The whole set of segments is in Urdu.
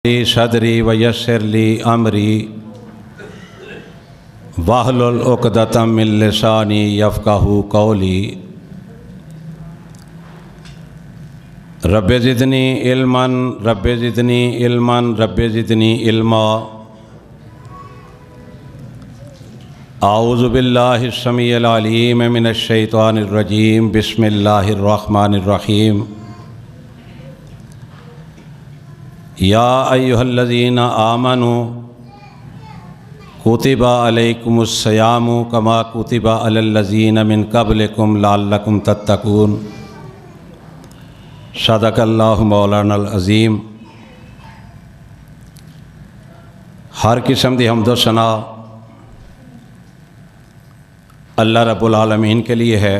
صدری ویسر لی امری واحلل عقدۃ من لسانی یفقہوا قولی رب زدنی علما رب زدنی علما رب زدنی علما اعوذ باللہ السمیع العلیم من الشیطان الرجیم بسم اللہ الرحمن الرحیم یا ایہا الذین آمنوا کتب علیکم الصیام کما کتب علی الذین من قبلکم لعلکم تتقون صدق اللہ مولانا العظیم۔ ہر قسم دی حمد و ثنا اللہ رب العالمین کے لیے ہے،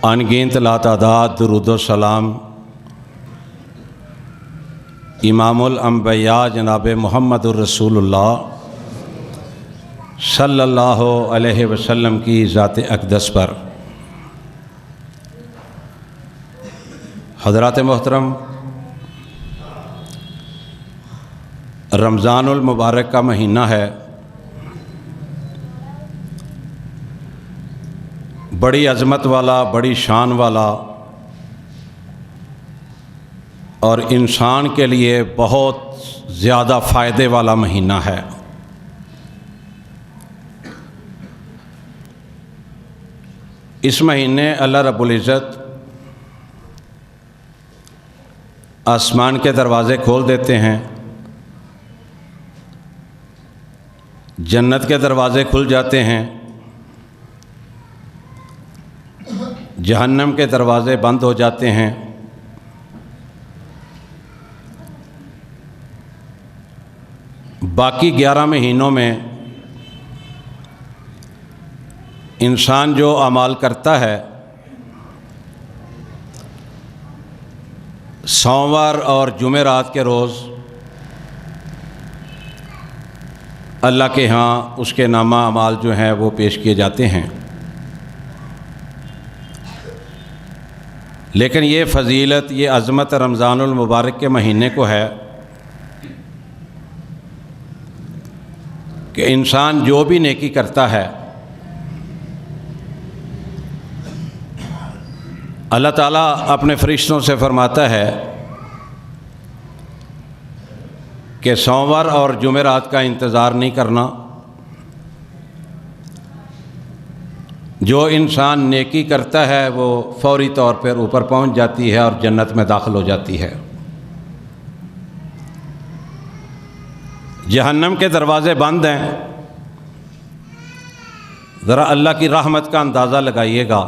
ان گنت لاتعداد درود و سلام امام الانبیاء جناب محمد الرسول اللہ صلی اللہ علیہ وسلم کی ذات اقدس پر۔ حضرات محترم، رمضان المبارک کا مہینہ ہے، بڑی عظمت والا، بڑی شان والا اور انسان کے لیے بہت زیادہ فائدے والا مہینہ ہے۔ اس مہینے اللہ رب العزت آسمان کے دروازے کھول دیتے ہیں، جنت کے دروازے کھل جاتے ہیں، جہنم کے دروازے بند ہو جاتے ہیں۔ باقی 11 مہینوں میں انسان جو اعمال کرتا ہے، سوموار اور جمعرات کے روز اللہ کے ہاں اس کے نامہ اعمال جو ہیں وہ پیش کیے جاتے ہیں۔ لیکن یہ فضیلت، یہ عظمت رمضان المبارک کے مہینے کو ہے کہ انسان جو بھی نیکی کرتا ہے، اللہ تعالیٰ اپنے فرشتوں سے فرماتا ہے کہ سوموار اور جمعرات کا انتظار نہیں کرنا، جو انسان نیکی کرتا ہے وہ فوری طور پر اوپر پہنچ جاتی ہے اور جنت میں داخل ہو جاتی ہے۔ جہنم کے دروازے بند ہیں، ذرا اللہ کی رحمت کا اندازہ لگائیے گا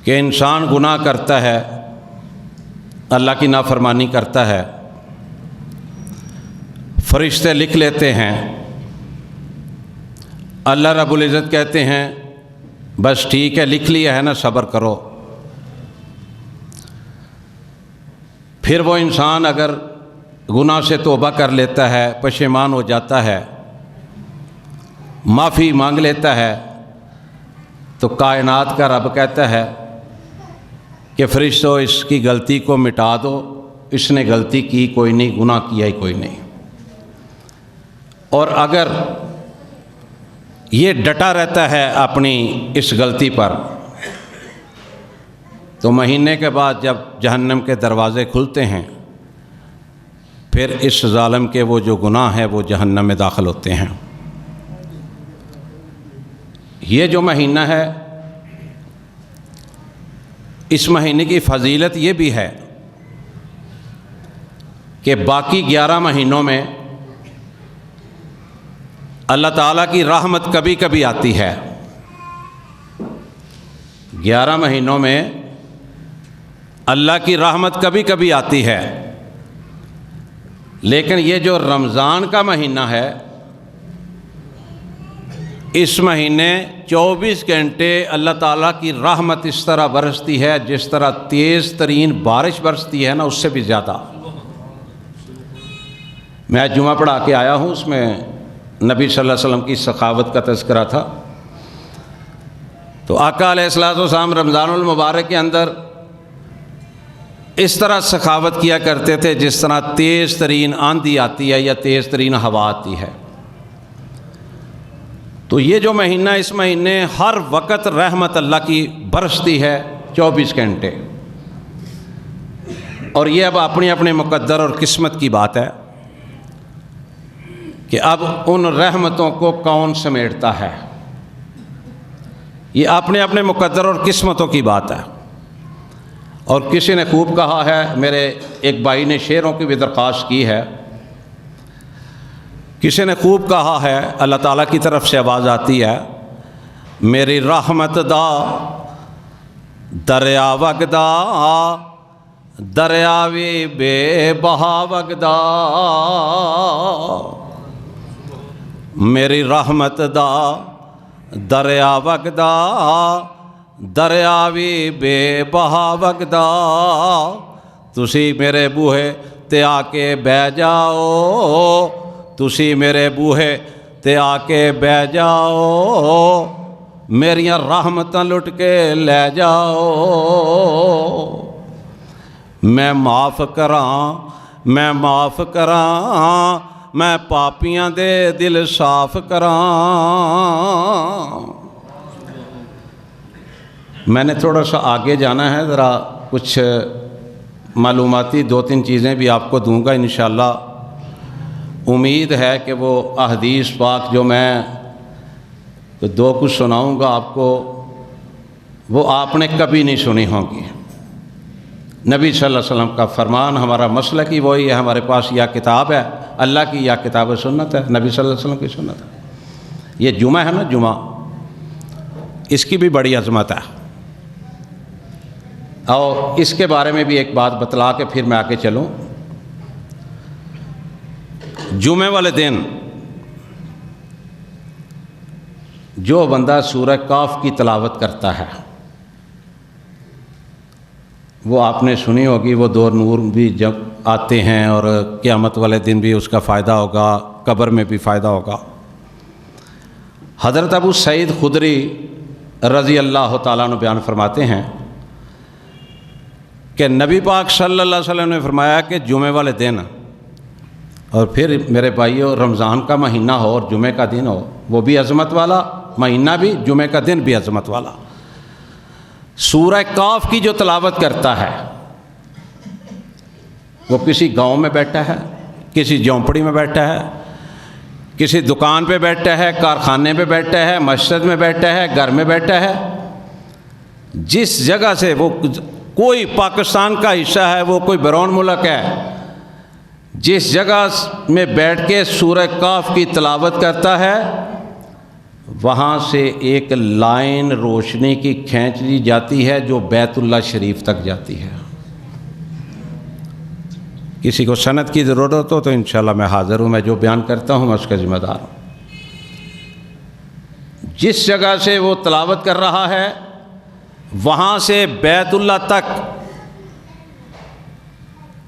کہ انسان گناہ کرتا ہے، اللہ کی نافرمانی کرتا ہے، فرشتے لکھ لیتے ہیں، اللہ رب العزت کہتے ہیں بس ٹھیک ہے، لکھ لیا ہے نا، صبر کرو۔ پھر وہ انسان اگر گناہ سے توبہ کر لیتا ہے، پشیمان ہو جاتا ہے، معافی مانگ لیتا ہے، تو کائنات کا رب کہتا ہے کہ فرشتوں اس کی غلطی کو مٹا دو، اس نے غلطی کی کوئی نہیں، گناہ کیا ہی کوئی نہیں۔ اور اگر یہ ڈٹا رہتا ہے اپنی اس غلطی پر، تو مہینے کے بعد جب جہنم کے دروازے کھلتے ہیں، پھر اس ظالم کے وہ جو گناہ ہے وہ جہنم میں داخل ہوتے ہیں۔ یہ جو مہینہ ہے، اس مہینے کی فضیلت یہ بھی ہے کہ باقی 11 مہینوں میں اللہ تعالیٰ کی رحمت کبھی کبھی آتی ہے۔ 11 مہینوں میں اللہ کی رحمت کبھی کبھی آتی ہے، لیکن یہ جو رمضان کا مہینہ ہے، اس مہینے 24 گھنٹے اللہ تعالیٰ کی رحمت اس طرح برستی ہے جس طرح تیز ترین بارش برستی ہے نا، اس سے بھی زیادہ۔ میں جمعہ پڑھا کے آیا ہوں، اس میں نبی صلی اللہ علیہ وسلم کی سخاوت کا تذکرہ تھا۔ تو آقا علیہ الصلوۃ والسلام رمضان المبارک کے اندر اس طرح سخاوت کیا کرتے تھے جس طرح تیز ترین آندھی آتی ہے یا تیز ترین ہوا آتی ہے۔ تو یہ جو مہینہ، اس مہینے ہر وقت رحمت اللہ کی برستی ہے 24 گھنٹے، اور یہ اب اپنی اپنے مقدر اور قسمت کی بات ہے کہ اب ان رحمتوں کو کون سمیٹتا ہے، یہ اپنے اپنے مقدر اور قسمتوں کی بات ہے۔ اور کسی نے خوب کہا ہے، میرے ایک بھائی نے شعروں کی بھی درخواست کی ہے، کسی نے خوب کہا ہے، اللہ تعالیٰ کی طرف سے آواز آتی ہے، میری رحمت دا دریا وگدا دریاوی بے بہا وگدا، میری رحمت دا دریا وگدا دریاوی بے بہا وگدا، تسی میرے بوہے تے آ کے بہ جاؤ، تسی میرے بوہے تے آ کے بہ جاؤ، میریاں رحمتاں لٹ کے لے جاؤ، میں معاف کراں میں معاف کراں، میں پاپیاں دے دل صاف کراں۔ میں نے تھوڑا سا آگے جانا ہے، ذرا کچھ معلوماتی 2-3 چیزیں بھی آپ کو دوں گا انشاءاللہ۔ امید ہے کہ وہ احادیث پاک جو میں 2 کچھ سناؤں گا آپ کو، وہ آپ نے کبھی نہیں سنی ہوں گی۔ نبی صلی اللہ علیہ وسلم کا فرمان، ہمارا مسلک ہی وہی ہے، ہمارے پاس یا کتاب ہے اللہ کی یا کتاب سنت ہے، نبی صلی اللہ علیہ وسلم کی سنت ہے۔ یہ جمعہ ہے نا، جمعہ، اس کی بھی بڑی عظمت ہے، اور اس کے بارے میں بھی ایک بات بتلا کے پھر میں آگے چلوں۔ جمعے والے دن جو بندہ سورہ کاف کی تلاوت کرتا ہے، وہ آپ نے سنی ہوگی، وہ 2 نور بھی جب آتے ہیں اور قیامت والے دن بھی اس کا فائدہ ہوگا، قبر میں بھی فائدہ ہوگا۔ حضرت ابو سعید خدری رضی اللہ تعالیٰ عنہ بیان فرماتے ہیں کہ نبی پاک صلی اللہ علیہ وسلم نے فرمایا کہ جمعے والے دن، اور پھر میرے بھائیو رمضان کا مہینہ ہو اور جمعے کا دن ہو، وہ بھی عظمت والا مہینہ بھی، جمعے کا دن بھی عظمت والا، سورہ کاف کی جو تلاوت کرتا ہے، وہ کسی گاؤں میں بیٹھا ہے، کسی جھونپڑی میں بیٹھا ہے، کسی دکان پہ بیٹھا ہے، کارخانے پہ بیٹھا ہے، مسجد میں بیٹھا ہے، گھر میں بیٹھا ہے، جس جگہ سے وہ، کوئی پاکستان کا حصہ ہے، وہ کوئی بیرون ملک ہے، جس جگہ میں بیٹھ کے سورہ کاف کی تلاوت کرتا ہے، وہاں سے ایک لائن روشنی کی کھینچ لی جاتی ہے جو بیت اللہ شریف تک جاتی ہے۔ کسی کو سند کی ضرورت ہو تو انشاءاللہ میں حاضر ہوں، میں جو بیان کرتا ہوں میں اس کا ذمہ دار ہوں۔ جس جگہ سے وہ تلاوت کر رہا ہے، وہاں سے بیت اللہ تک،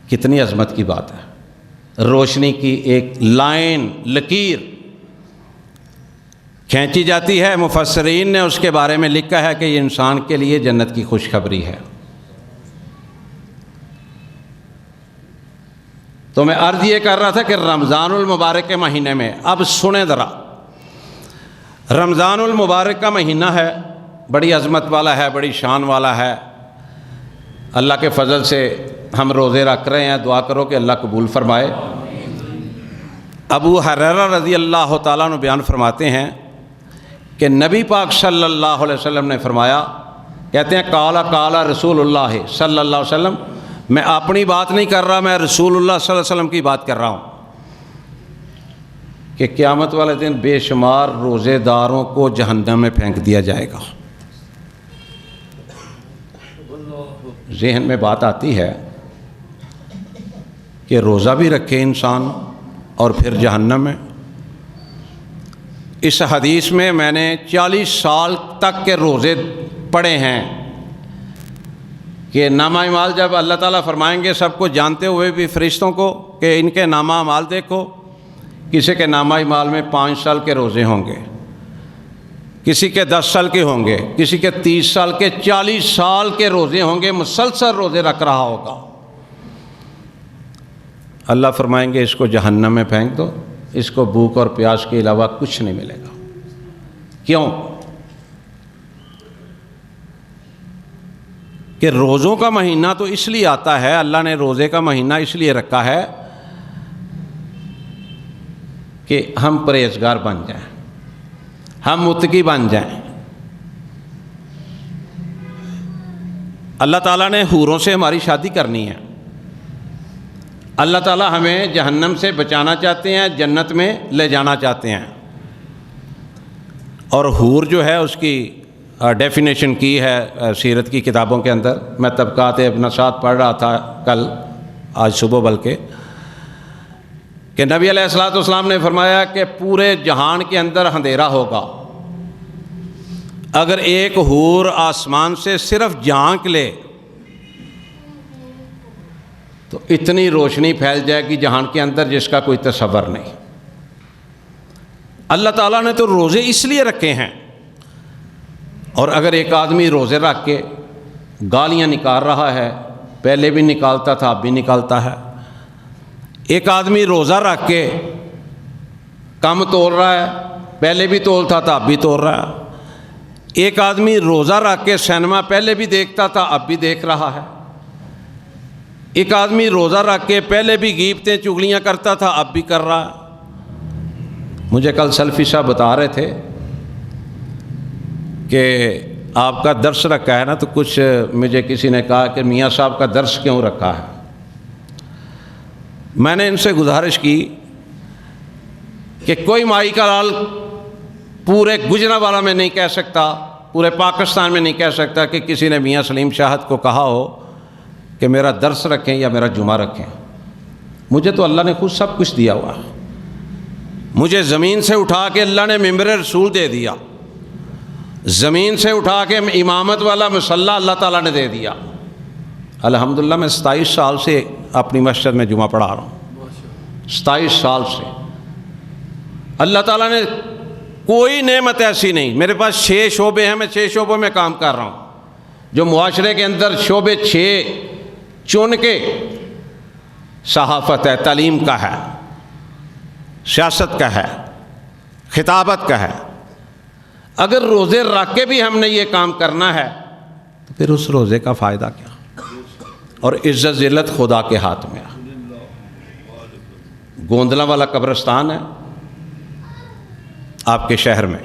کتنی عظمت کی بات ہے، روشنی کی ایک لائن، لکیر کھینچی جاتی ہے۔ مفسرین نے اس کے بارے میں لکھا ہے کہ یہ انسان کے لیے جنت کی خوشخبری ہے۔ تو میں عرض یہ کر رہا تھا کہ رمضان المبارک کے مہینے میں، اب سنیں ذرا، رمضان المبارک کا مہینہ ہے، بڑی عظمت والا ہے، بڑی شان والا ہے۔ اللہ کے فضل سے ہم روزے رکھ رہے ہیں، دعا کرو کہ اللہ قبول فرمائے۔ ابو ہریرہ رضی اللہ تعالیٰ عنہ بیان فرماتے ہیں کہ نبی پاک صلی اللہ علیہ وسلم نے فرمایا، کہتے ہیں قال رسول اللہ صلی اللہ علیہ وسلم، میں اپنی بات نہیں کر رہا، میں رسول اللہ صلی اللہ علیہ وسلم کی بات کر رہا ہوں، کہ قیامت والے دن بے شمار روزے داروں کو جہنم میں پھینک دیا جائے گا۔ ذہن میں بات آتی ہے کہ روزہ بھی رکھے انسان اور پھر جہنم میں۔ اس حدیث میں نے 40 سال تک کے روزے پڑھے ہیں کہ نامہ اعمال جب اللہ تعالیٰ فرمائیں گے، سب کو جانتے ہوئے بھی فرشتوں کو کہ ان کے نامہ اعمال دیکھو، کسی کے نامہ اعمال میں 5 سال کے روزے ہوں گے، کسی کے 10 سال کے ہوں گے، کسی کے 30 سال کے، 40 سال کے روزے ہوں گے، مسلسل روزے رکھ رہا ہوگا۔ اللہ فرمائیں گے اس کو جہنم میں پھینک دو، اس کو بھوک اور پیاس کے علاوہ کچھ نہیں ملے گا۔ کیوں؟ کہ روزوں کا مہینہ تو اس لیے آتا ہے، اللہ نے روزے کا مہینہ اس لیے رکھا ہے کہ ہم پرہیزگار بن جائیں، ہم متقی بن جائیں۔ اللہ تعالیٰ نے حوروں سے ہماری شادی کرنی ہے، اللہ تعالیٰ ہمیں جہنم سے بچانا چاہتے ہیں، جنت میں لے جانا چاہتے ہیں۔ اور حور جو ہے اس کی ڈیفینیشن کی ہے سیرت کی کتابوں کے اندر، میں طبقات ابن سعد پڑھ رہا تھا کل، آج صبح بلکہ، کہ نبی علیہ الصلوۃ والسلام نے فرمایا کہ پورے جہان کے اندر اندھیرا ہوگا، اگر ایک حور آسمان سے صرف جھانک لے تو اتنی روشنی پھیل جائے گی جہان کے اندر جس کا کوئی تصور نہیں۔ اللہ تعالیٰ نے تو روزے اس لیے رکھے ہیں، اور اگر ایک آدمی روزے رکھ کے گالیاں نکال رہا ہے، پہلے بھی نکالتا تھا اب بھی نکالتا ہے، ایک آدمی روزہ رکھ کے کم تول رہا ہے، پہلے بھی تولتا تھا اب بھی تول رہا ہے، ایک آدمی روزہ رکھ کے سینما پہلے بھی دیکھتا تھا اب بھی دیکھ رہا ہے، ایک آدمی روزہ رکھ کے پہلے بھی غیبتیں چغلیاں کرتا تھا اب بھی کر رہا ہے۔ مجھے کل سلفی صاحب بتا رہے تھے کہ آپ کا درس رکھا ہے نا، تو کچھ مجھے کسی نے کہا کہ میاں صاحب کا درس کیوں رکھا ہے؟ میں نے ان سے گزارش کی کہ کوئی مائی کا لال پورے گجرانوالہ میں نہیں کہہ سکتا، پورے پاکستان میں نہیں کہہ سکتا کہ کسی نے میاں سلیم شاہد کو کہا ہو کہ میرا درس رکھیں یا میرا جمعہ رکھیں۔ مجھے تو اللہ نے خود سب کچھ دیا ہوا، مجھے زمین سے اٹھا کے اللہ نے ممبر رسول دے دیا، زمین سے اٹھا کے امامت والا مصلی اللہ تعالیٰ نے دے دیا۔ الحمدللہ میں 27 سال سے اپنی مسجد میں جمعہ پڑھا رہا ہوں، 27 سال سے۔ اللہ تعالیٰ نے کوئی نعمت ایسی نہیں، میرے پاس 6 شعبے ہیں، میں 6 شعبوں میں کام کر رہا ہوں، جو معاشرے کے اندر شعبے 6 چن کے، صحافت ہے، تعلیم کا ہے، سیاست کا ہے، خطابت کا ہے۔ اگر روزے رکھ کے بھی ہم نے یہ کام کرنا ہے تو پھر اس روزے کا فائدہ کیا؟ اور عزت ذلت خدا کے ہاتھ میں ہے۔ گوندلا والا قبرستان ہے آپ کے شہر میں،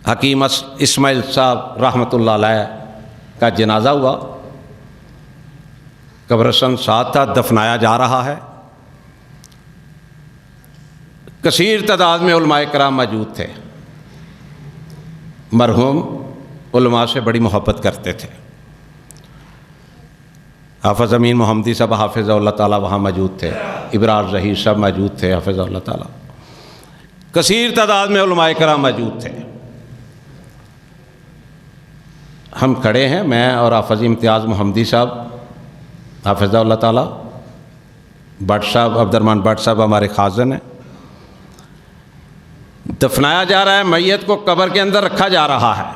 حکیم اسماعیل صاحب رحمۃ اللہ علیہ کا جنازہ ہوا، قبرستان ساتھ تھا، دفنایا جا رہا ہے، کثیر تعداد میں علماء کرام موجود تھے، مرحوم علماء سے بڑی محبت کرتے تھے، حافظ امین محمدی صاحب حافظ اللہ تعالیٰ وہاں موجود تھے، ابرار ظہیر صاحب موجود تھے حافظ اللہ تعالیٰ، کثیر تعداد میں علماء کرام موجود تھے۔ ہم کھڑے ہیں، میں اور حافظ امتیاز محمدی صاحب حافظ اللہ تعالیٰ، بٹ صاحب عبد الرحمن بٹ صاحب ہمارے خازن ہیں، دفنایا جا رہا ہے، میت کو قبر کے اندر رکھا جا رہا ہے۔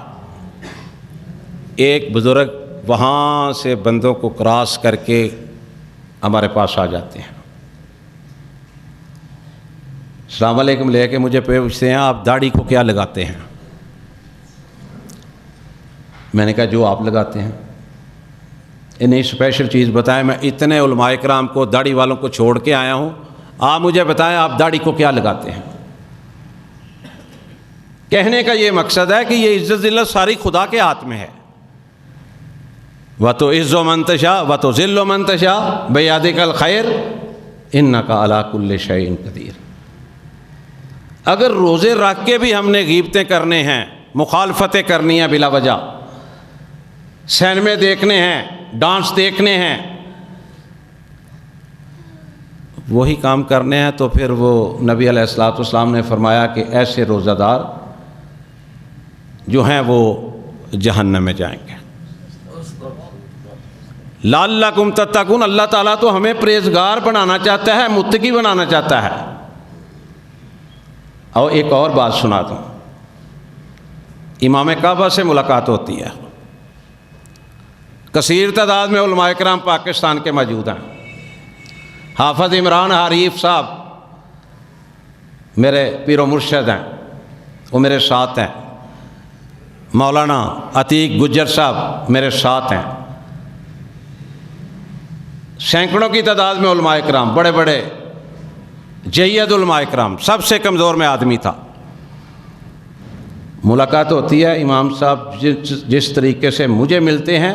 ایک بزرگ وہاں سے بندوں کو کراس کر کے ہمارے پاس آ جاتے ہیں، السلام علیکم لے کے مجھے پوچھتے ہیں آپ داڑھی کو کیا لگاتے ہیں؟ میں نے کہا جو آپ لگاتے ہیں، انہیں اسپیشل چیز بتائیں، میں اتنے علماء کرام کو داڑھی والوں کو چھوڑ کے آیا ہوں، آپ مجھے بتائیں آپ داڑھی کو کیا لگاتے ہیں؟ کہنے کا یہ مقصد ہے کہ یہ عزت ذلت ساری خدا کے ہاتھ میں ہے، وَتُعِزُّ مَن تَشَاءُ وَتُذِلُّ مَن تَشَاءُ بِیَدِکَ الْخَیْرُ اِنَّکَ عَلیٰ کُلِّ شَیْءٍ قدیر۔ اگر روزے رکھ کے بھی ہم نے غیبتیں کرنے ہیں، مخالفتیں کرنی ہیں بلا وجہ، سینمے دیکھنے ہیں، ڈانس دیکھنے ہیں، وہی کام کرنے ہیں، تو پھر وہ نبی علیہ الصلوۃ والسلام نے فرمایا کہ ایسے روزہ دار جو ہیں وہ جہنم میں جائیں گے۔ لعلکم تتقون، اللہ تعالیٰ تو ہمیں پرہیزگار بنانا چاہتا ہے، متقی بنانا چاہتا ہے۔ اور ایک اور بات سنا دوں، امام کعبہ سے ملاقات ہوتی ہے، کثیر تعداد میں علماء کرام پاکستان کے موجود ہیں. حافظ عمران حریف صاحب میرے پیر و مرشد ہیں، وہ میرے ساتھ ہیں. مولانا عتیق گجر صاحب میرے ساتھ ہیں. سینکڑوں کی تعداد میں علماء کرام، بڑے بڑے جید علماء کرام، سب سے کمزور میں آدمی تھا. ملاقات ہوتی ہے، امام صاحب جس طریقے سے مجھے ملتے ہیں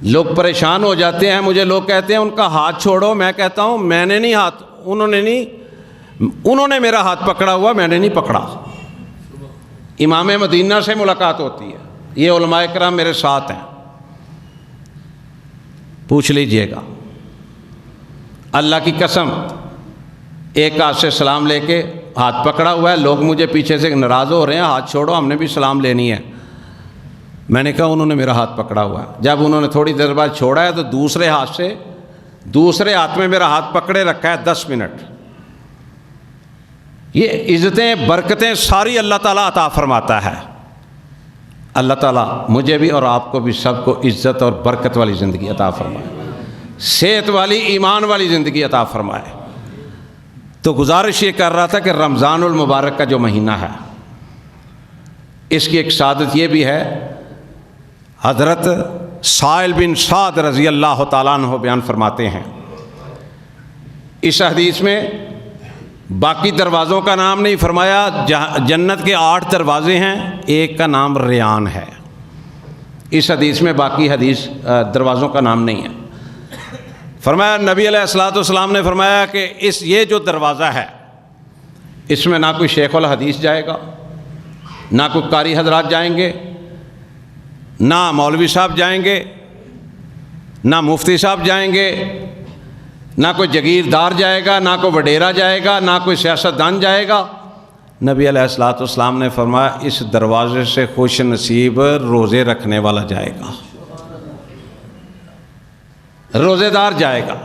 لوگ پریشان ہو جاتے ہیں. مجھے لوگ کہتے ہیں ان کا ہاتھ چھوڑو، میں کہتا ہوں میں نے نہیں ہاتھ، انہوں نے میرا ہاتھ پکڑا ہوا، میں نے نہیں پکڑا. امام مدینہ سے ملاقات ہوتی ہے. یہ علماء کرام میرے ساتھ ہیں، پوچھ لیجئے گا. اللہ کی قسم، ایک ہاتھ سے سلام لے کے ہاتھ پکڑا ہوا ہے. لوگ مجھے پیچھے سے ناراض ہو رہے ہیں، ہاتھ چھوڑو ہم نے بھی سلام لینی ہے. میں نے کہا انہوں نے میرا ہاتھ پکڑا ہوا ہے. جب انہوں نے تھوڑی دیر بعد چھوڑا ہے تو دوسرے ہاتھ میں میرا ہاتھ پکڑے رکھا ہے 10 منٹ. یہ عزتیں برکتیں ساری اللہ تعالیٰ عطا فرماتا ہے. اللہ تعالیٰ مجھے بھی اور آپ کو بھی سب کو عزت اور برکت والی زندگی عطا فرمائے، صحت والی ایمان والی زندگی عطا فرمائے. تو گزارش یہ کر رہا تھا کہ رمضان المبارک کا جو مہینہ ہے اس کی ایک سعادت یہ بھی ہے. حضرت سائل بن سعد رضی اللہ تعالیٰ عنہ بیان فرماتے ہیں، اس حدیث میں باقی دروازوں کا نام نہیں فرمایا. جنت کے 8 دروازے ہیں، ایک کا نام ریان ہے. اس حدیث میں باقی دروازوں کا نام نہیں ہے. فرمایا نبی علیہ الصلوۃ والسلام نے فرمایا کہ یہ جو دروازہ ہے اس میں نہ کوئی شیخ الحدیث جائے گا، نہ کوئی قاری حضرات جائیں گے، نہ مولوی صاحب جائیں گے، نہ مفتی صاحب جائیں گے، نہ کوئی جگیردار جائے گا، نہ کوئی وڈیرا جائے گا، نہ کوئی سیاستدان جائے گا. نبی علیہ الصلوۃ والسلام نے فرمایا اس دروازے سے خوش نصیب روزے رکھنے والا جائے گا، روزے دار جائے گا.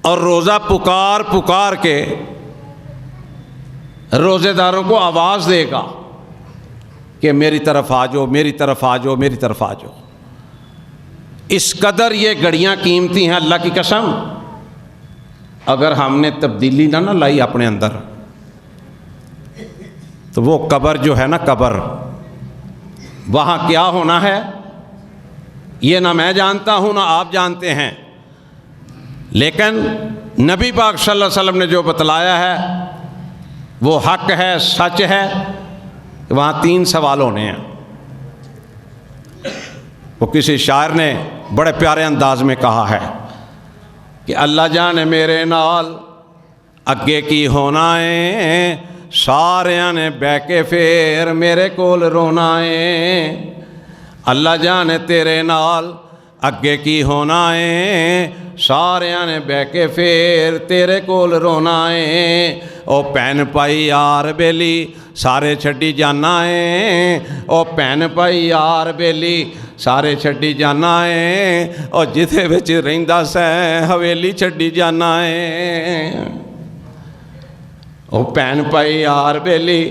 اور روزہ پکار کے روزے داروں کو آواز دے گا کہ میری طرف آ جاؤ، میری طرف آ جاؤ، میری طرف آ جاؤ. اس قدر یہ گھڑیاں قیمتی ہیں اللہ کی قسم. اگر ہم نے تبدیلی نہ لائی اپنے اندر تو وہ قبر جو ہے نا، قبر وہاں کیا ہونا ہے یہ نہ میں جانتا ہوں نہ آپ جانتے ہیں. لیکن نبی پاک صلی اللہ علیہ وسلم نے جو بتلایا ہے وہ حق ہے، سچ ہے. وہاں 3 سوال ہونے ہیں. وہ کسی شاعر نے بڑے پیارے انداز میں کہا ہے کہ اللہ جانے میرے نال اگے کی ہونا ہے، ساریاں نے بہ کے پھر میرے کول رونا ہے. اللہ جانے تیرے نال اگے کی ہونا ہے، ساریاں نے بہ کے پھر تیرے کول رونا ہے. او پین پائی یار بیلی سارے چھڈی جانا ہے، او پین پائی یار بیلی سارے چھڈی جانا ہے. او جتھے وچ رہندا سے حویلی چھڈی جانا ہے. او پین پائی یار بیلی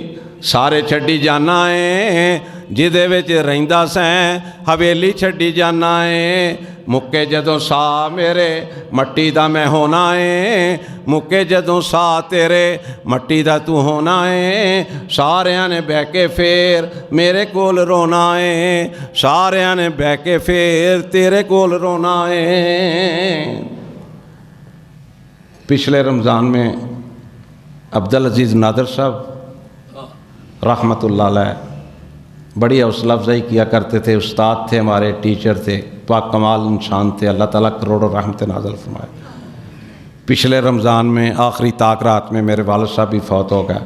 سارے چھڈی جانا ہے، جدے وچ رہندا سیں حویلی چھڈی جانا ہے. مکے جدوں سا میرے مٹی دا میں ہونا ہے، مکے جدوں سا تیرے مٹی دا تو ہونا ہے. ساریاں نے بہ کے پھر میرے کول رونا ہے، ساریاں نے بہ کے پھر تیرے کول رونا ہے. پچھلے رمضان میں عبدالعزیز نادر صاحب رحمۃ اللہ علیہ بڑی حوصلہ افزائی کیا کرتے تھے. استاد تھے ہمارے، ٹیچر تھے، پاک کمال انسان تھے. اللہ تعالیٰ کروڑوں رحمت نازل فرمائے. پچھلے رمضان میں آخری طاق رات میں میرے والد صاحب بھی فوت ہو گئے.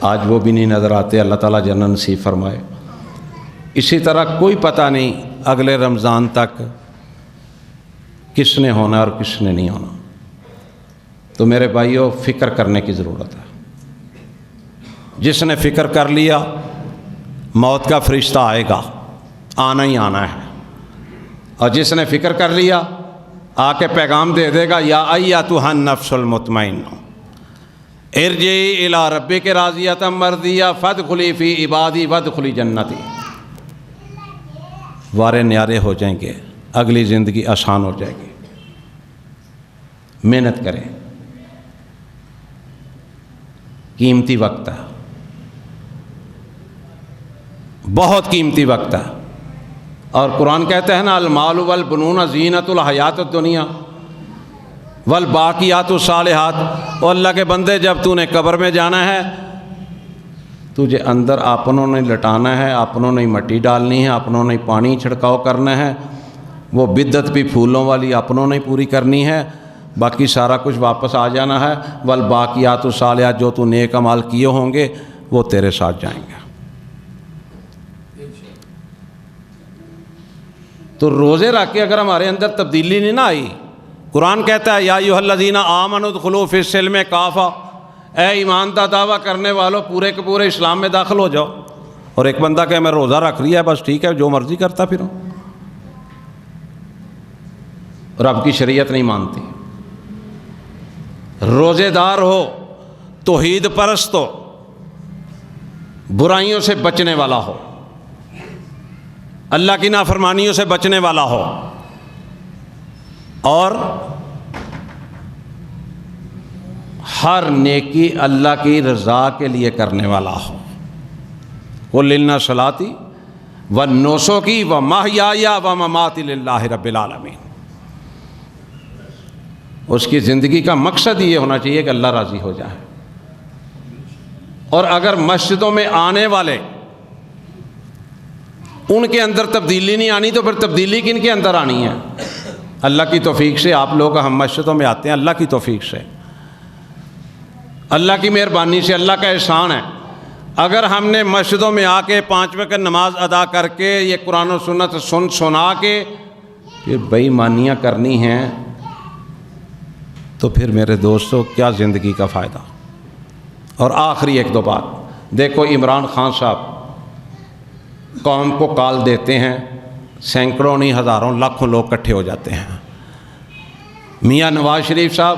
آج وہ بھی نہیں نظر آتے. اللہ تعالیٰ جنت نصیب فرمائے. اسی طرح کوئی پتہ نہیں اگلے رمضان تک کس نے ہونا اور کس نے نہیں ہونا. تو میرے بھائیوں، فکر کرنے کی ضرورت ہے. جس نے فکر کر لیا موت کا فرشتہ آئے گا، آنا ہی آنا ہے. اور جس نے فکر کر لیا آ کے پیغام دے دے گا، یا ایتھا النفس المطمئنہ ارجعی الی ربک راضیۃ مرضیہ فادخلی فی عبادی وادخلی جنتی. وارے نیارے ہو جائیں گے، اگلی زندگی آسان ہو جائے گی۔ محنت کریں، قیمتی وقت ہے، بہت قیمتی وقت ہے۔ اور قرآن کہتا ہے نا، المال والبنون زینت الحیات الدنیا والباقیات الصالحات۔ اور اللہ کے بندے، جب تو نے قبر میں جانا ہے، تجھے اندر اپنوں نے لٹانا ہے، اپنوں نے مٹی ڈالنی ہے، اپنوں نے پانی چھڑکاؤ کرنا ہے، وہ بدعت بھی پھولوں والی اپنوں نے پوری کرنی ہے، باقی سارا کچھ واپس آ جانا ہے۔ والباقیات الصالحات، جو تو نیک اعمال کیے ہوں گے وہ تیرے ساتھ جائیں گے۔ تو روزے رکھ کے اگر ہمارے اندر تبدیلی نہیں نہ آئی، قرآن کہتا ہے یا ایھا الذین آمنوا ادخلوا فی السلم کافہ، اے ایمان کا دعویٰ کرنے والوں، پورے کے پورے اسلام میں داخل ہو جاؤ۔ اور ایک بندہ کہ میں روزہ رکھ لیا ہے، بس ٹھیک ہے، جو مرضی کرتا پھروں، رب کی شریعت نہیں مانتی۔ روزے دار ہو، توحید پرست ہو، برائیوں سے بچنے والا ہو، اللہ کی نافرمانیوں سے بچنے والا ہو، اور ہر نیکی اللہ کی رضا کے لیے کرنے والا ہو۔ قل ان صلاتی ونسکی ومحیای ومماتی للہ رب العالمین۔ اس کی زندگی کا مقصد یہ ہونا چاہیے کہ اللہ راضی ہو جائے۔ اور اگر مسجدوں میں آنے والے ان کے اندر تبدیلی نہیں آنی، تو پھر تبدیلی کن کے اندر آنی ہے؟ اللہ کی توفیق سے آپ لوگ ہم مسجدوں میں آتے ہیں، اللہ کی توفیق سے، اللہ کی مہربانی سے، اللہ کا احسان ہے۔ اگر ہم نے مسجدوں میں آ کے 5 وقت نماز ادا کر کے یہ قرآن و سنت سنا کے پھر بے ایمانیاں کرنی ہیں، تو پھر میرے دوستو کیا زندگی کا فائدہ؟ اور آخری 1-2 بات دیکھو، عمران خان صاحب قوم کو کال دیتے ہیں، سینکڑوں نہیں ہزاروں لاکھوں لوگ اکٹھے ہو جاتے ہیں۔ میاں نواز شریف صاحب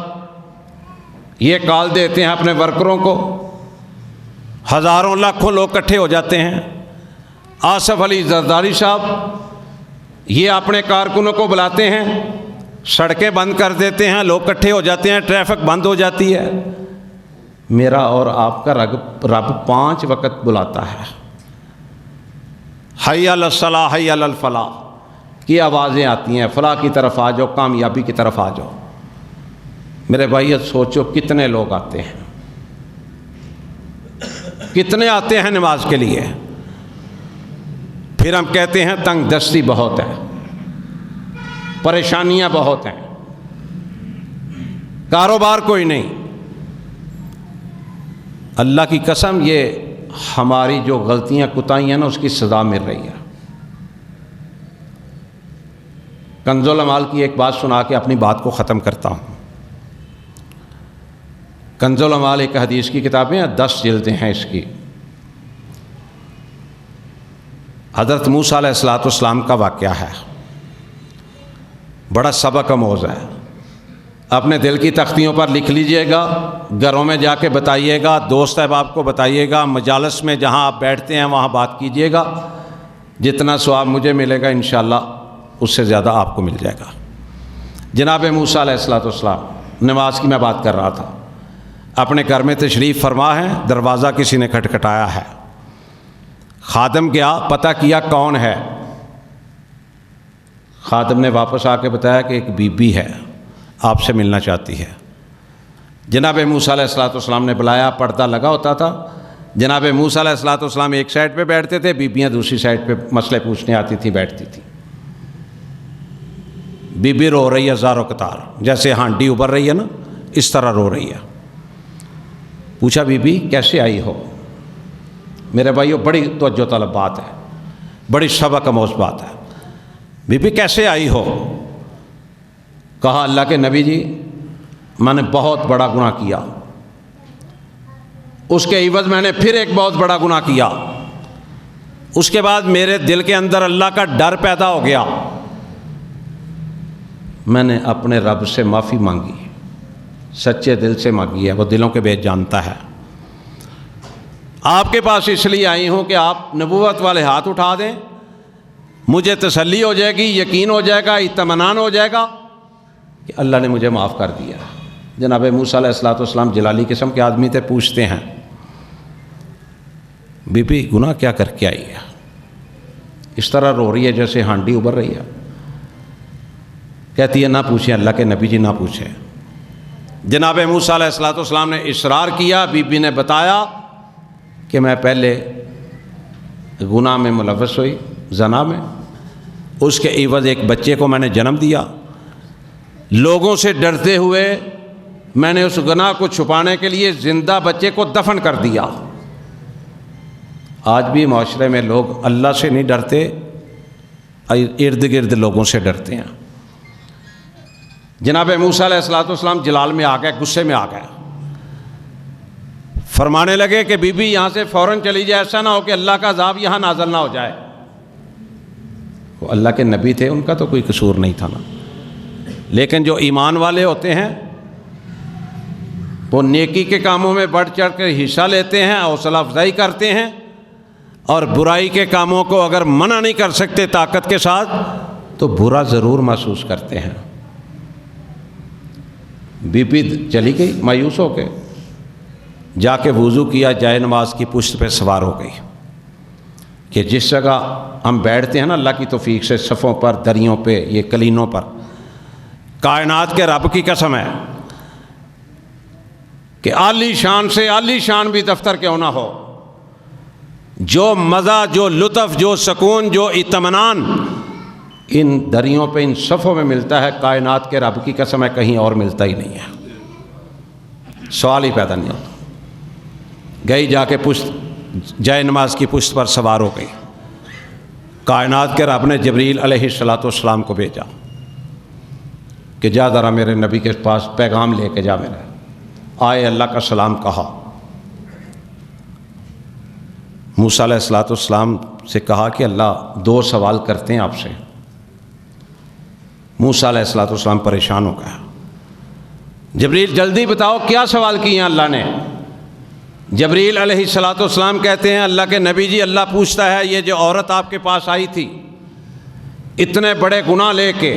یہ کال دیتے ہیں اپنے ورکروں کو، ہزاروں لاکھوں لوگ اکٹھے ہو جاتے ہیں۔ آصف علی زرداری صاحب یہ اپنے کارکنوں کو بلاتے ہیں، سڑکیں بند کر دیتے ہیں، لوگ اکٹھے ہو جاتے ہیں، ٹریفک بند ہو جاتی ہے۔ میرا اور آپ کا رب 5 وقت بلاتا ہے، حی علی الصلاۃ حی علی الفلاح کی آوازیں آتی ہیں، فلاح کی طرف آ جاؤ، کامیابی کی طرف آ جاؤ۔ میرے بھائی سوچو کتنے لوگ آتے ہیں، کتنے آتے ہیں نماز کے لیے، پھر ہم کہتے ہیں تنگ دستی بہت ہے، پریشانیاں بہت ہیں، کاروبار کوئی نہیں۔ اللہ کی قسم یہ ہماری جو غلطیاں کوتاہیاں نا، اس کی سزا مل رہی ہے۔ کنز العمال کی ایک بات سنا کے اپنی بات کو ختم کرتا ہوں۔ کنز العمال ایک حدیث کی کتابیں ہیں، 10 جلدیں ہیں اس کی۔ حضرت موسیٰ علیہ السلام کا واقعہ ہے، بڑا سبق آموز ہے۔ اپنے دل کی تختیوں پر لکھ لیجئے گا، گھروں میں جا کے بتائیے گا، دوست احباب کو بتائیے گا، مجالس میں جہاں آپ بیٹھتے ہیں وہاں بات کیجئے گا۔ جتنا ثواب مجھے ملے گا انشاءاللہ اس سے زیادہ آپ کو مل جائے گا۔ جناب موسیٰ علیہ السلام، نماز کی میں بات کر رہا تھا، اپنے گھر میں تشریف فرما ہے، دروازہ کسی نے کھٹکھٹایا ہے، خادم گیا پتہ کیا کون ہے، خادم نے واپس آ کے بتایا کہ ایک بی بی ہے، آپ سے ملنا چاہتی ہے۔ جناب موسیٰ علیہ السلام نے بلایا، پردہ لگا ہوتا تھا، جناب موسیٰ علیہ السلام ایک سائڈ پہ بیٹھتے تھے، بیبیاں دوسری سائڈ پہ مسئلے پوچھنے آتی تھی، بیٹھتی تھی۔ بی بی رو رہی ہے زارو قطار، جیسے ہانڈی ابھر رہی ہے نا، اس طرح رو رہی ہے۔ پوچھا بی بی کیسے آئی ہو؟ میرے بھائیو بڑی توجہ طلب بات ہے، بڑی سبق آموز بات ہے۔ بی بی کیسے آئی ہو؟ کہا اللہ کے نبی جی میں نے بہت بڑا گناہ کیا، اس کے عوض میں نے پھر ایک بہت بڑا گناہ کیا، اس کے بعد میرے دل کے اندر اللہ کا ڈر پیدا ہو گیا، میں نے اپنے رب سے معافی مانگی، سچے دل سے مانگی ہے، وہ دلوں کے بھید جانتا ہے۔ آپ کے پاس اس لیے آئی ہوں کہ آپ نبوت والے ہاتھ اٹھا دیں، مجھے تسلی ہو جائے گی، یقین ہو جائے گا، اطمینان ہو جائے گا کہ اللہ نے مجھے معاف کر دیا۔ جناب موسیٰ علیہ السلام جلالی قسم کے آدمی تھے، پوچھتے ہیں بی بی گناہ کیا کر کے آئی ہے؟ اس طرح رو رہی ہے جیسے ہانڈی ابھر رہی ہے۔ کہتی ہے نہ پوچھیں اللہ کے نبی جی، نہ پوچھیں۔ جناب موسیٰ علیہ السلام نے اصرار کیا، بی بی نے بتایا کہ میں پہلے گناہ میں ملوث ہوئی، زنا میں، اس کے عوض ایک بچے کو میں نے جنم دیا، لوگوں سے ڈرتے ہوئے میں نے اس گناہ کو چھپانے کے لیے زندہ بچے کو دفن کر دیا۔ آج بھی معاشرے میں لوگ اللہ سے نہیں ڈرتے، ارد گرد لوگوں سے ڈرتے ہیں۔ جناب موسیٰ علیہ السلام جلال میں آ گئے، غصے میں آ گئے، فرمانے لگے کہ بی بی یہاں سے فوراً چلی جائے، ایسا نہ ہو کہ اللہ کا عذاب یہاں نازل نہ ہو جائے۔ وہ اللہ کے نبی تھے، ان کا تو کوئی قصور نہیں تھا نا، لیکن جو ایمان والے ہوتے ہیں وہ نیکی کے کاموں میں بڑھ چڑھ کر حصہ لیتے ہیں، حوصلہ افزائی کرتے ہیں، اور برائی کے کاموں کو اگر منع نہیں کر سکتے طاقت کے ساتھ تو برا ضرور محسوس کرتے ہیں۔ بی بی چلی گئی مایوس ہو کے، جا کے وضو کیا، جائے نماز کی پشت پہ سوار ہو گئی کہ جس جگہ ہم بیٹھتے ہیں نا اللہ کی توفیق سے، صفوں پر، دریوں پہ، یہ کلینوں پر، کائنات کے رب کی قسم ہے کہ عالی شان سے عالی شان بھی دفتر کیوں نہ ہو، جو مزہ، جو لطف، جو سکون، جو اطمینان ان دریوں پہ، ان صفوں میں ملتا ہے، کائنات کے رب کی قسم ہے کہیں اور ملتا ہی نہیں ہے، سوال ہی پیدا نہیں ہوتا۔ گئی، جا کے جائے نماز کی پشت پر سوار ہو گئی، کائنات کے رب نے جبریل علیہ السلام کو بھیجا کہ جا ذرا میرے نبی کے پاس پیغام لے کے جا، میرے آئے، اللہ کا سلام کہا۔ موسیٰ علیہ السلام سے کہا کہ اللہ 2 سوال کرتے ہیں آپ سے۔ موسیٰ علیہ السلام پریشان ہو گیا، جبریل جلدی بتاؤ کیا سوال کیے ہیں اللہ نے؟ جبریل علیہ السلام کہتے ہیں اللہ کے نبی جی، اللہ پوچھتا ہے یہ جو عورت آپ کے پاس آئی تھی اتنے بڑے گناہ لے کے،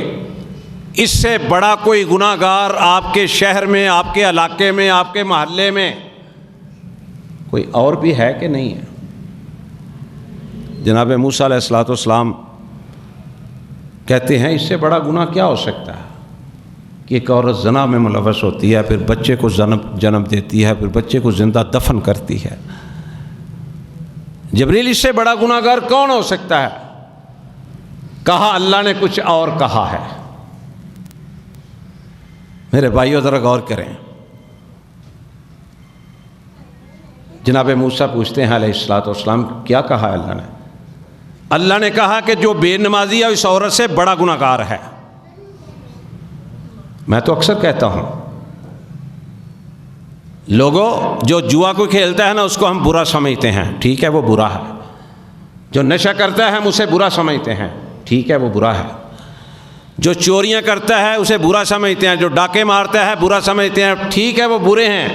اس سے بڑا کوئی گناہ گار آپ کے شہر میں، آپ کے علاقے میں، آپ کے محلے میں کوئی اور بھی ہے کہ نہیں ہے؟ جناب موسیٰ علیہ السلام کہتے ہیں اس سے بڑا گناہ کیا ہو سکتا ہے کہ ایک عورت زنا میں ملوث ہوتی ہے، پھر بچے کو جنم دیتی ہے، پھر بچے کو زندہ دفن کرتی ہے۔ جبریل اس سے بڑا گناہ گار کون ہو سکتا ہے؟ کہا اللہ نے کچھ اور کہا ہے۔ میرے بھائیو ذرا غور کریں، جناب موسیٰ پوچھتے ہیں علیہ السلام کیا کہا ہے اللہ نے؟ اللہ نے کہا کہ جو بے نمازی ہے اس عورت سے بڑا گناہ گار ہے۔ میں تو اکثر کہتا ہوں لوگوں، جو جوا کو کھیلتا ہے نا اس کو ہم برا سمجھتے ہیں، ٹھیک ہے وہ برا ہے۔ جو نشہ کرتا ہے ہم اسے برا سمجھتے ہیں، ٹھیک ہے وہ برا ہے۔ جو چوریاں کرتا ہے اسے برا سمجھتے ہیں، جو ڈاکے مارتا ہے برا سمجھتے ہیں، ٹھیک ہے وہ برے ہیں۔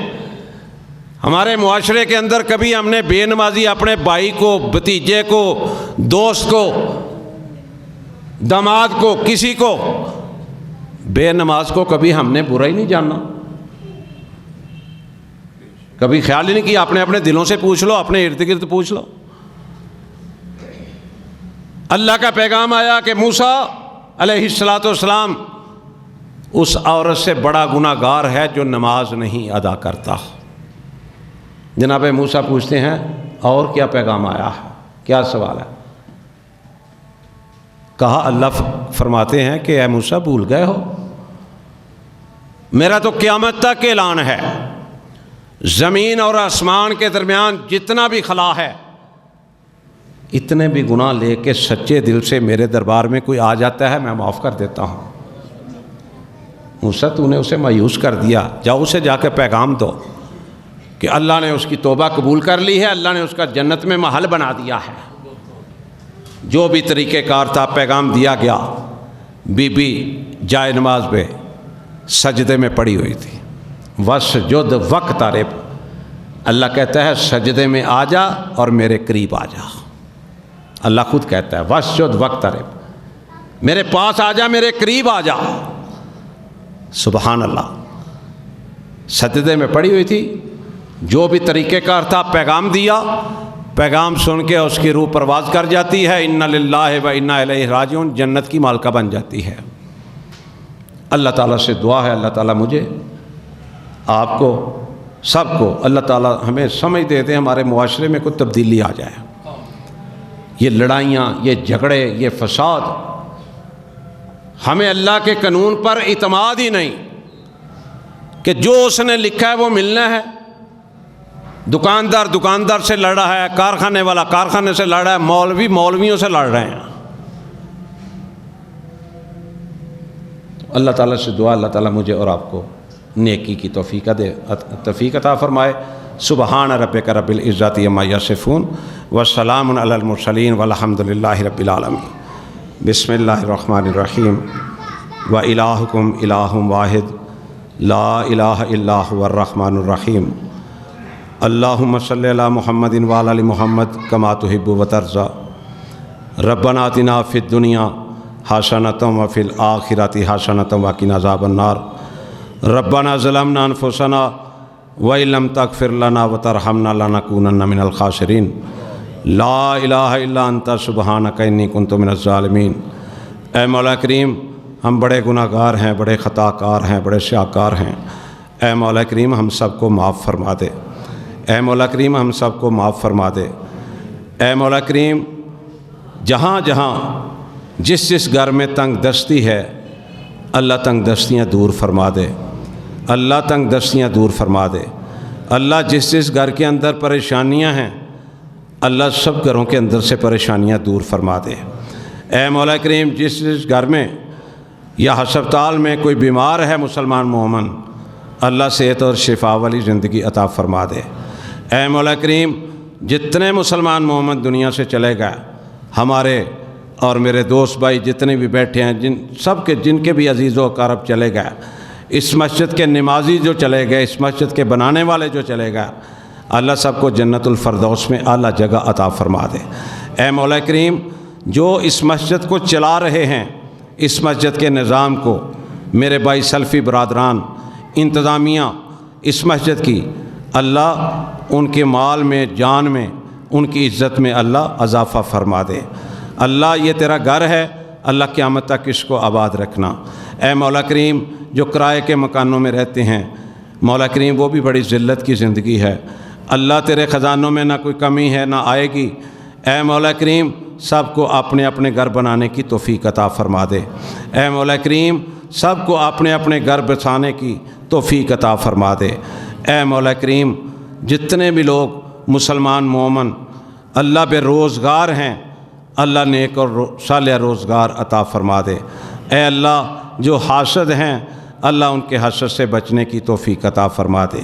ہمارے معاشرے کے اندر کبھی ہم نے بے نمازی اپنے بھائی کو، بھتیجے کو، دوست کو، داماد کو، کسی کو بے نماز کو کبھی ہم نے برا ہی نہیں جاننا، کبھی خیال ہی نہیں کیا۔ اپنے اپنے دلوں سے پوچھ لو، اپنے ارد گرد پوچھ لو۔ اللہ کا پیغام آیا کہ موسیٰ علیہ السلام اس عورت سے بڑا گناہ گار ہے جو نماز نہیں ادا کرتا۔ جناب موسیٰ پوچھتے ہیں اور کیا پیغام آیا ہے، کیا سوال ہے؟ کہا اللہ فرماتے ہیں کہ اے موسیٰ بھول گئے ہو، میرا تو قیامت تک اعلان ہے، زمین اور آسمان کے درمیان جتنا بھی خلا ہے، اتنے بھی گناہ لے کے سچے دل سے میرے دربار میں کوئی آ جاتا ہے میں معاف کر دیتا ہوں۔ موسیٰ تو نے اسے مایوس کر دیا، جاؤ اسے جا کے پیغام دو کہ اللہ نے اس کی توبہ قبول کر لی ہے، اللہ نے اس کا جنت میں محل بنا دیا ہے۔ جو بھی طریقہ کار تھا پیغام دیا گیا۔ بی بی جائے نماز پہ سجدے میں پڑی ہوئی تھی، وسجد واقترب، اللہ کہتا ہے سجدے میں آ جا اور میرے قریب آ جا۔ اللہ خود کہتا ہے واسجد واقترب، میرے پاس آ جا، میرے قریب آ جا۔ سبحان اللہ، سجدے میں پڑی ہوئی تھی، جو بھی طریقہ کار تھا پیغام دیا، پیغام سن کے اس کی روح پرواز کر جاتی ہے، انا للہ و انا الیہ راجعون، جنت کی مالکہ بن جاتی ہے۔ اللہ تعالیٰ سے دعا ہے اللہ تعالیٰ مجھے، آپ کو، سب کو اللہ تعالیٰ ہمیں سمجھ دے دیں، ہمارے معاشرے میں کوئی تبدیلی آ جائے۔ یہ لڑائیاں، یہ جھگڑے، یہ فساد، ہمیں اللہ کے قانون پر اعتماد ہی نہیں کہ جو اس نے لکھا ہے وہ ملنا ہے۔ دکاندار دکاندار سے لڑ رہا ہے، کارخانے والا کارخانے سے لڑ رہا ہے، مولوی مولویوں سے لڑ رہے ہیں۔ اللہ تعالیٰ سے دعا اللہ تعالیٰ مجھے اور آپ کو نیکی کی توفیق عطا فرمائے۔ سبحان ربک رب العزت عما یصفون وسلام علی المرسلین والحمد للہ رب العالمین۔ بسم اللہ الرحمن الرحیم وإلہکم الہ واحد لا الہ الا هو الرحمن الرحیم اللہم صلی علی محمد وعلی آل محمد کما تحب وترضی ربنا آتنا فی الدنیا حسنۃ وفی الآخرۃ حسنۃ وقنا عذاب النار ربنا ظلمنا انفسنا وإن لم تغفر لنا وترحمنا لنکونن من الخاسرین لا الہ الا انت سبحانک انی کنت من الظالمین۔ اے مولا کریم، ہم بڑے گناہ گار ہیں، بڑے خطا کار ہیں، بڑے سیاکار ہیں۔ اے مولا کریم ہم سب کو معاف فرما دے، اے مولا کریم ہم سب کو معاف فرما دے۔ اے مولا کریم جہاں جہاں جس جس گھر میں تنگ دستی ہے اللہ تنگ دستیاں دور فرما دے، اللہ تنگ دستیاں دور فرما دے۔ اللہ جس جس گھر کے اندر پریشانیاں ہیں اللہ سب گھروں کے اندر سے پریشانیاں دور فرما دے۔ اے مولا کریم جس جس گھر میں یا ہسپتال میں کوئی بیمار ہے مسلمان مومن، اللہ صحت اور شفا والی زندگی عطا فرما دے۔ اے مولا کریم جتنے مسلمان مومن دنیا سے چلے گئے، ہمارے اور میرے دوست بھائی جتنے بھی بیٹھے ہیں، جن کے بھی عزیز و اقارب چلے گئے، اس مسجد کے نمازی جو چلے گئے، اس مسجد کے بنانے والے جو چلے گئے، اللہ سب کو جنت الفردوس میں اعلیٰ جگہ عطا فرما دے۔ اے مولا کریم جو اس مسجد کو چلا رہے ہیں، اس مسجد کے نظام کو، میرے بھائی سلفی برادران، انتظامیہ اس مسجد کی، اللہ ان کے مال میں، جان میں، ان کی عزت میں اللہ اضافہ فرما دے۔ اللہ یہ تیرا گھر ہے، اللہ قیامت تک اس کو آباد رکھنا۔ اے مولا کریم جو کرائے کے مکانوں میں رہتے ہیں، مولا کریم وہ بھی بڑی ذلت کی زندگی ہے، اللہ تیرے خزانوں میں نہ کوئی کمی ہے نہ آئے گی۔ اے مولا کریم سب کو اپنے اپنے گھر بنانے کی توفیق عطا فرما دے۔ اے مولا کریم سب کو اپنے اپنے گھر بسانے کی توفیق عطا فرما دے۔ اے مولا کریم جتنے بھی لوگ مسلمان مومن اللہ بے روزگار ہیں، اللہ نیک اور صالح روزگار عطا فرما دے۔ اے اللہ جو حاسد ہیں اللہ ان کے حسد سے بچنے کی توفیق عطا فرما دے۔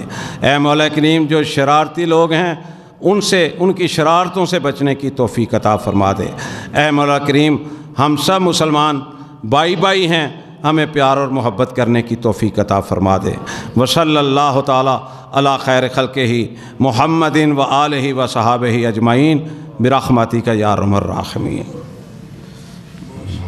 اے مولا کریم جو شرارتی لوگ ہیں ان کی شرارتوں سے بچنے کی توفیق عطا فرما دے۔ اے مولا کریم ہم سب مسلمان بھائی بھائی ہیں، ہمیں پیار اور محبت کرنے کی توفیق عطا فرما دے۔ وصلی اللہ تعالی علی خیر خلقہ محمد و آلہ و صحابہ اجمعین برحمتک یا ارحم الراحمین۔